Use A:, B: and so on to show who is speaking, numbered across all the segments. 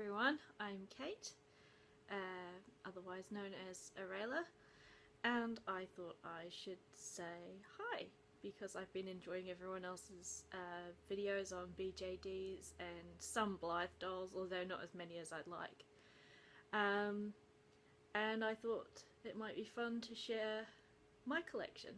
A: everyone, I'm Kate, otherwise known as Araeyla, and I thought I should say hi because I've been enjoying everyone else's videos on BJDs and some Blythe dolls, although not as many as I'd like. And I thought it might be fun to share my collection.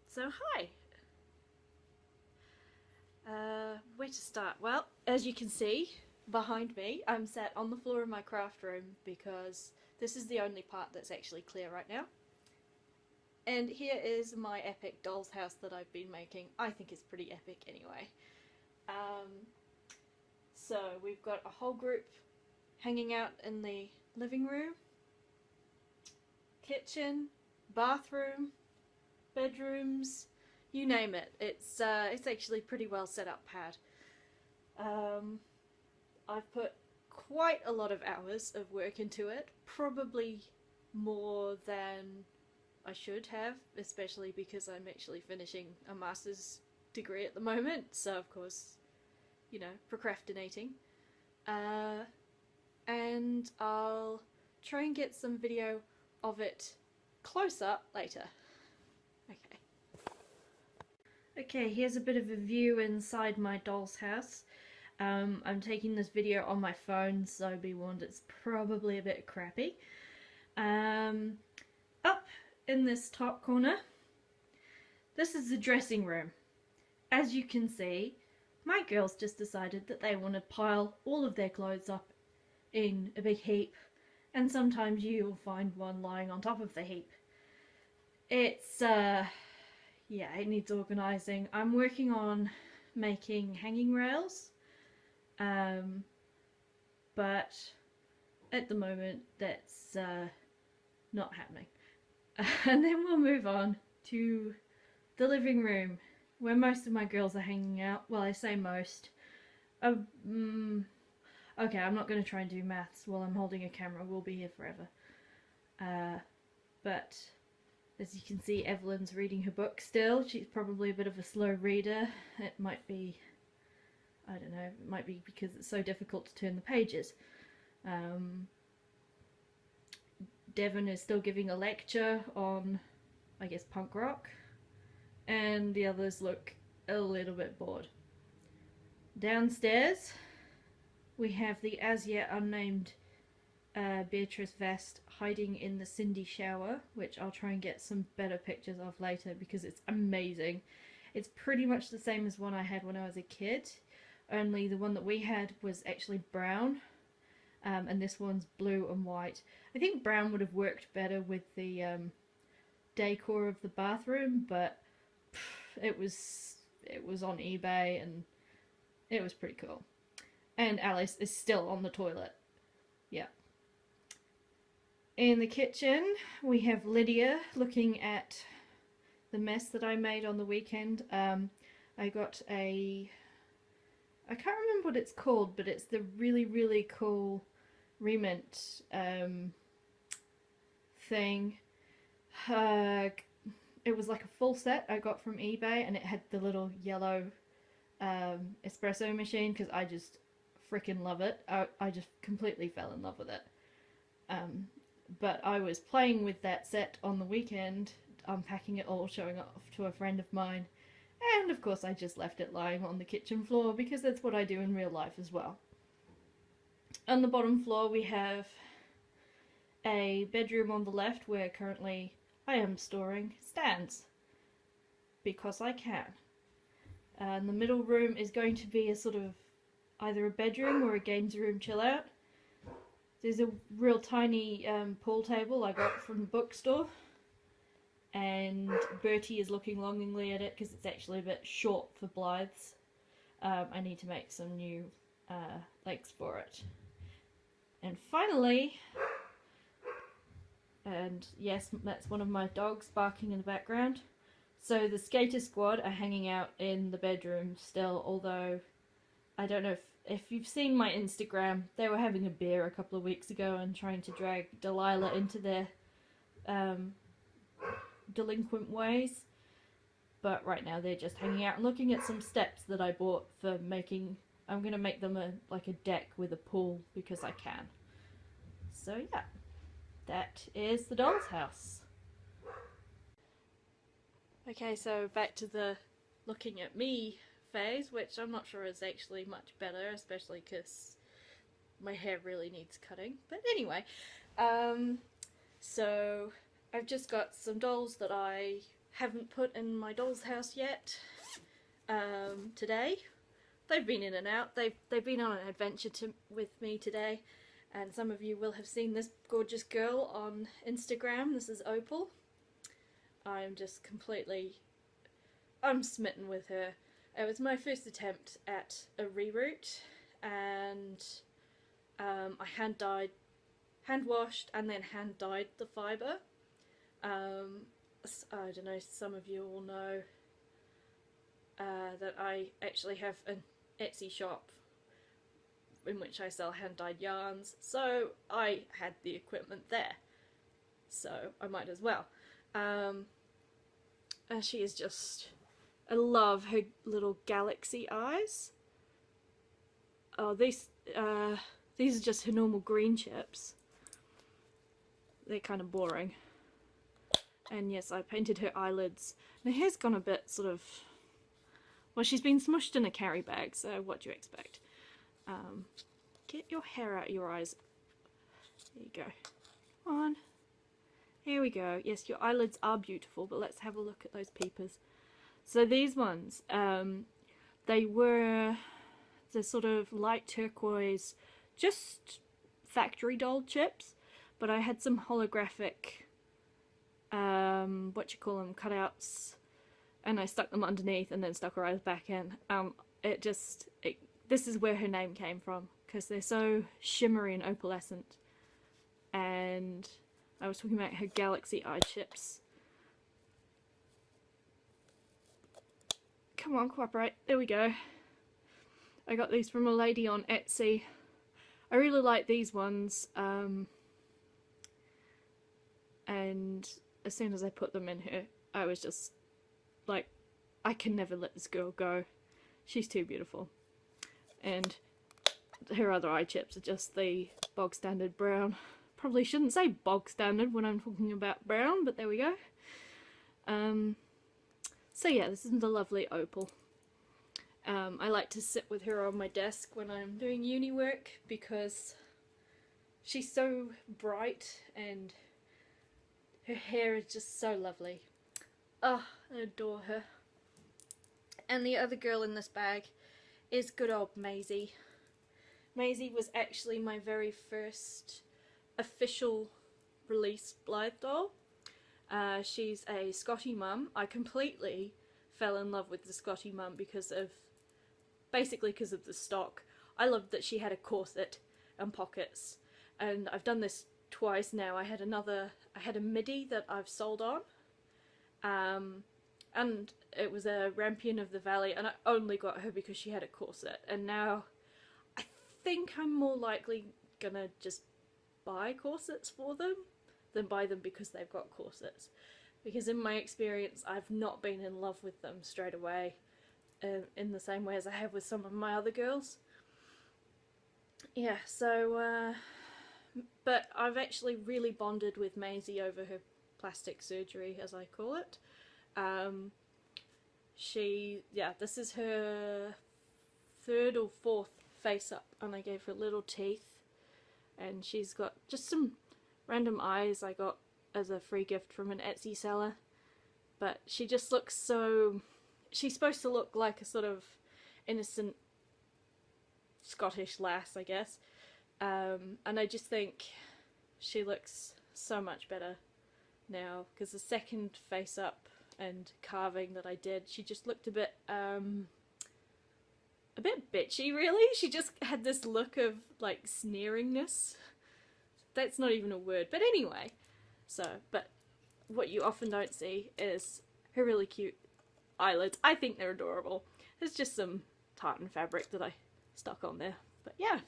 A: So hi! Where to start? Well, as you can see behind me, I'm sat on the floor of my craft room because this is the only part that's actually clear right now. And here is my epic doll's house that I've been making. I think it's pretty epic anyway. So we've got a whole group hanging out in the living room, kitchen, bathroom, bedrooms, you name it. It's actually pretty well set up, pad. I've put quite a lot of hours of work into it, probably more than I should have, especially because I'm actually finishing a master's degree at the moment, so of course, you know, procrastinating. And I'll try and get some video of it close up later. Okay, here's a bit of a view inside my doll's house. I'm taking this video on my phone, so be warned it's probably a bit crappy. Up in this top corner, this is the dressing room. As you can see, my girls just decided that they want to pile all of their clothes up in a big heap, and sometimes you'll find one lying on top of the heap. It's, yeah, it needs organising. I'm working on making hanging rails, but at the moment that's not happening. And then we'll move on to the living room where most of my girls are hanging out. Well, I say most. Okay, I'm not going to try and do maths while I'm holding a camera. We'll be here forever. But as you can see, Evelyn's reading her book still. She's probably a bit of a slow reader. It might be, I don't know, it might be because it's so difficult to turn the pages. Devon is still giving a lecture on, I guess, punk rock. And the others look a little bit bored. Downstairs, we have the as yet unnamed Beatrice Vest hiding in the Cindy shower, which I'll try and get some better pictures of later because it's amazing. It's pretty much the same as one I had when I was a kid, only the one that we had was actually brown, and this one's blue and white. I think brown would have worked better with the decor of the bathroom, but it was on eBay and it was pretty cool. And Alice is still on the toilet. Yeah. In the kitchen, we have Lydia looking at the mess that I made on the weekend. I got I can't remember what it's called, but it's the really, really cool remint thing. It was like a full set I got from eBay, and it had the little yellow espresso machine because I just freaking love it. I just completely fell in love with it. But I was playing with that set on the weekend, unpacking it all, showing it off to a friend of mine, and of course I just left it lying on the kitchen floor because that's what I do in real life as well. On the bottom floor we have a bedroom on the left where currently I am storing stands, because I can. And the middle room is going to be a sort of either a bedroom or a games room chill out. There's a real tiny pool table I got from the bookstore, and Bertie is looking longingly at it because it's actually a bit short for Blythe's. I need to make some new legs for it. And finally, and yes, that's one of my dogs barking in the background. So the skater squad are hanging out in the bedroom still, although I don't know if you've seen my Instagram, they were having a beer a couple of weeks ago and trying to drag Delilah into their delinquent ways. But right now they're just hanging out and looking at some steps that I bought for making I'm gonna make them like a deck with a pool because I can. So yeah, that is the doll's house. Okay, so back to the looking at me phase, which I'm not sure is actually much better, especially because my hair really needs cutting. But anyway, so I've just got some dolls that I haven't put in my doll's house yet today. They've been in and out. They've been on an adventure with me today, and some of you will have seen this gorgeous girl on Instagram. This is Opal. I'm just I'm smitten with her. It was my first attempt at a reroute, and I hand washed and then hand dyed the fibre. I don't know, some of you all know that I actually have an Etsy shop in which I sell hand dyed yarns, so I had the equipment there, so I might as well. And she is just, I love her little galaxy eyes. Oh, these are just her normal green chips. They're kind of boring. And yes, I painted her eyelids. And her hair's gone a bit sort of, well, she's been smushed in a carry bag, so what do you expect? Get your hair out of your eyes. There you go. Come on. Here we go. Yes, your eyelids are beautiful, but let's have a look at those peepers. So these ones, they were the sort of light turquoise, just factory doll chips, but I had some holographic, cutouts, and I stuck them underneath and then stuck her eyes back in. This is where her name came from, because they're so shimmery and opalescent. And I was talking about her galaxy eye chips. Come on, cooperate. There we go. I got these from a lady on Etsy. I really like these ones. And as soon as I put them in her, I was just like, I can never let this girl go. She's too beautiful. And her other eye chips are just the bog standard brown. Probably shouldn't say bog standard when I'm talking about brown, but there we go. So yeah, this is the lovely Opal. I like to sit with her on my desk when I'm doing uni work because she's so bright and her hair is just so lovely. Oh, I adore her. And the other girl in this bag is good old Maisie. Maisie was actually my very first official release Blythe doll. She's a Scotty mum. I completely fell in love with the Scotty mum basically because of the stock. I loved that she had a corset and pockets, and I've done this twice now. I had a midi that I've sold on, and it was a Rampion of the Valley, and I only got her because she had a corset, and now I think I'm more likely gonna just buy corsets for them than buy them because they've got corsets, because in my experience I've not been in love with them straight away in the same way as I have with some of my other girls. Yeah, so but I've actually really bonded with Maisie over her plastic surgery, as I call it. This is her third or fourth face up, and I gave her little teeth, and she's got just some random eyes I got as a free gift from an Etsy seller, but she just looks so, she's supposed to look like a sort of innocent Scottish lass, I guess, and I just think she looks so much better now, because the second face up and carving that I did, she just looked a bit bitchy, really. She just had this look of like sneeringness. That's not even a word, but anyway. But what you often don't see is her really cute eyelids. I think they're adorable. There's just some tartan fabric that I stuck on there, but yeah.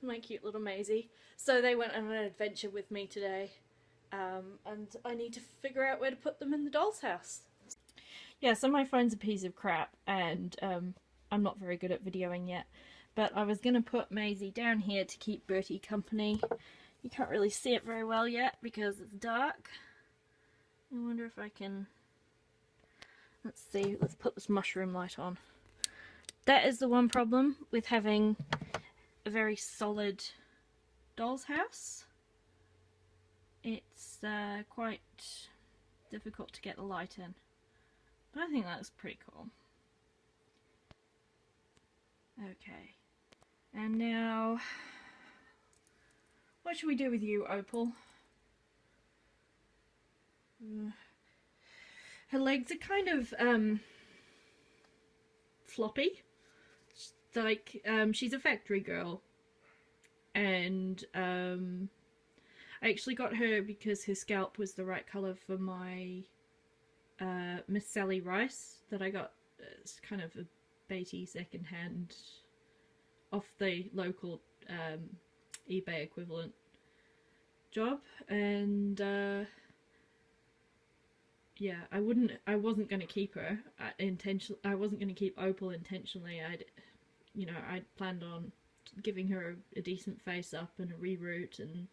A: My cute little Maisie. So they went on an adventure with me today, and I need to figure out where to put them in the doll's house. Yeah, so my phone's a piece of crap, and I'm not very good at videoing yet. But I was going to put Maisie down here to keep Bertie company. You can't really see it very well yet because it's dark. I wonder if I can... Let's see, let's put this mushroom light on. That is the one problem with having a very solid doll's house. It's quite difficult to get the light in. But I think that's pretty cool. Okay. And now, what should we do with you, Opal? Her legs are kind of floppy. Like, she's a factory girl. And I actually got her because her scalp was the right colour for my Miss Sally Rice that I got. It's kind of a Beatty second hand off the local eBay equivalent job, and yeah, I wasn't going to keep her I wasn't going to keep Opal intentionally. I'd planned on giving her a decent face up and a reroute and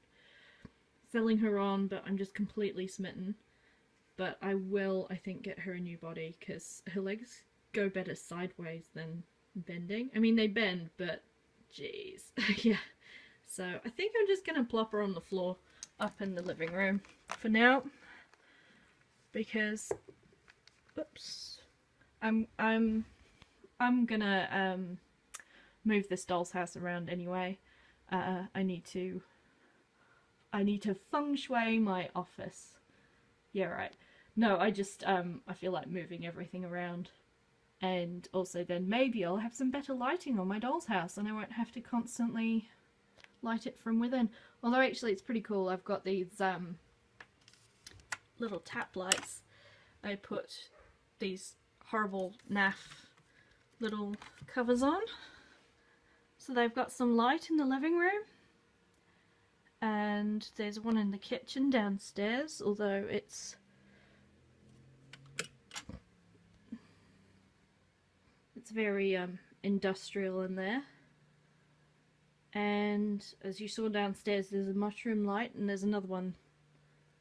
A: selling her on, but I'm just completely smitten. But I will, I think, get her a new body because her legs go better sideways than bending. I mean, they bend, but jeez. Yeah. So I think I'm just gonna plop her on the floor up in the living room for now, because oops, I'm gonna move this doll's house around anyway. I need to feng shui my office. Yeah, right. No, I just I feel like moving everything around. And also then maybe I'll have some better lighting on my doll's house and I won't have to constantly light it from within. Although actually it's pretty cool. I've got these little tap lights. I put these horrible naff little covers on. So they've got some light in the living room. And there's one in the kitchen downstairs, although it's very industrial in there. And as you saw downstairs, there's a mushroom light and there's another one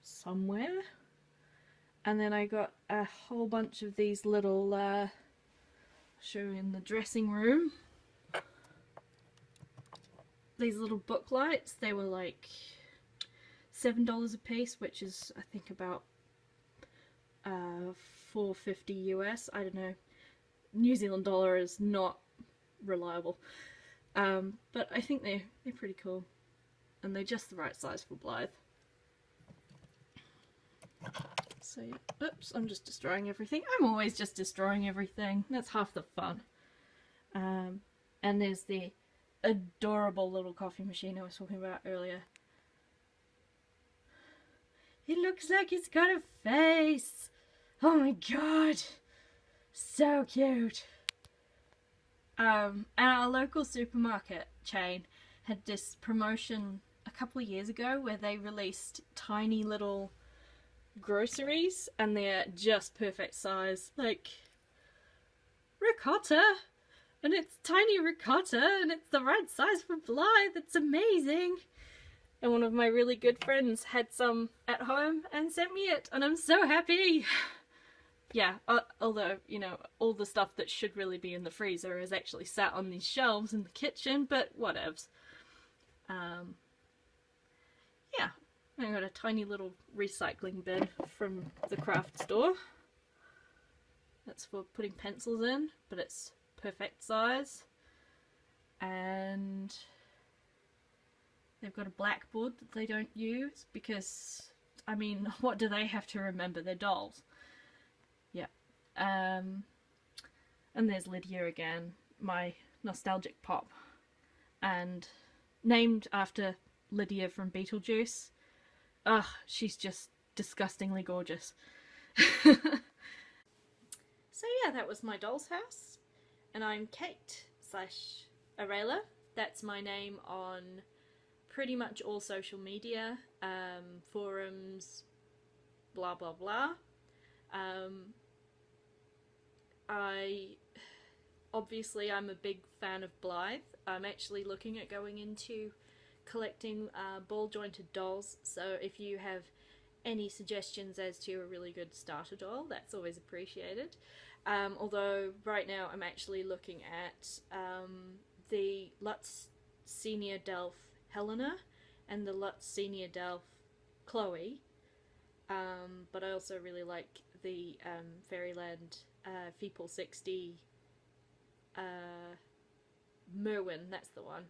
A: somewhere. And then I got a whole bunch of these little show in the dressing room. These little book lights, they were like $7 a piece, which is I think about $4.50 US. I don't know. New Zealand dollar is not reliable, but I think they're pretty cool, and they're just the right size for Blythe. So yeah, oops, I'm just destroying everything. I'm always just destroying everything. That's half the fun. And there's the adorable little coffee machine I was talking about earlier. It looks like it's got a face. Oh my god. So cute. Our local supermarket chain had this promotion a couple of years ago where they released tiny little groceries and they're just perfect size, like ricotta, and it's tiny ricotta and it's the right size for Blythe. It's amazing. And one of my really good friends had some at home and sent me it, and I'm so happy. Yeah, although, you know, all the stuff that should really be in the freezer is actually sat on these shelves in the kitchen, but whatevs. Yeah, I got a tiny little recycling bin from the craft store. That's for putting pencils in, but it's perfect size. And they've got a blackboard that they don't use because, I mean, what do they have to remember? They're dolls. Yeah. And there's Lydia again, my nostalgic pop. And named after Lydia from Beetlejuice. Ugh, she's just disgustingly gorgeous. So yeah, that was my doll's house. And I'm Kate / Araeyla. That's my name on pretty much all social media, forums, blah blah blah. I
B: obviously I'm a big fan of Blythe. I'm actually looking at going into collecting ball jointed dolls, so if you have any suggestions as to a really good starter doll, that's always appreciated. Although right now I'm actually looking at the Lutz Senior Delph Helena and the Lutz Senior Delph Chloe, but I also really like the Fairyland Feeple 60 Merwin, that's the one.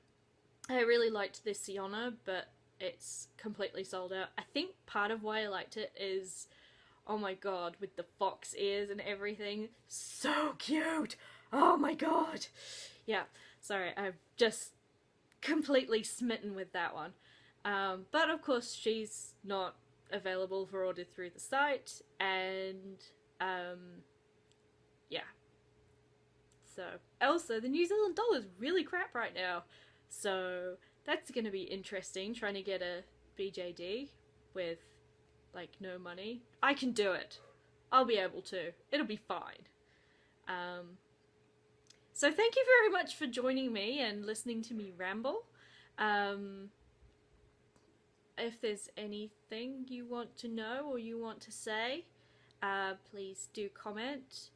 B: I really liked this Sienna, but it's completely sold out. I think part of why I liked it is, oh my god, with the fox ears and everything, so cute! Oh my god! Yeah, sorry, I'm just completely smitten with that one. But of course, she's not available for order through the site, and yeah. So, also, the New Zealand dollar is really crap right now, so that's going to be interesting, trying to get a BJD with, like, no money. I can do it. I'll be able to. It'll be fine. So thank you very much for joining me and listening to me ramble. If there's anything you want to know or you want to say, please do comment.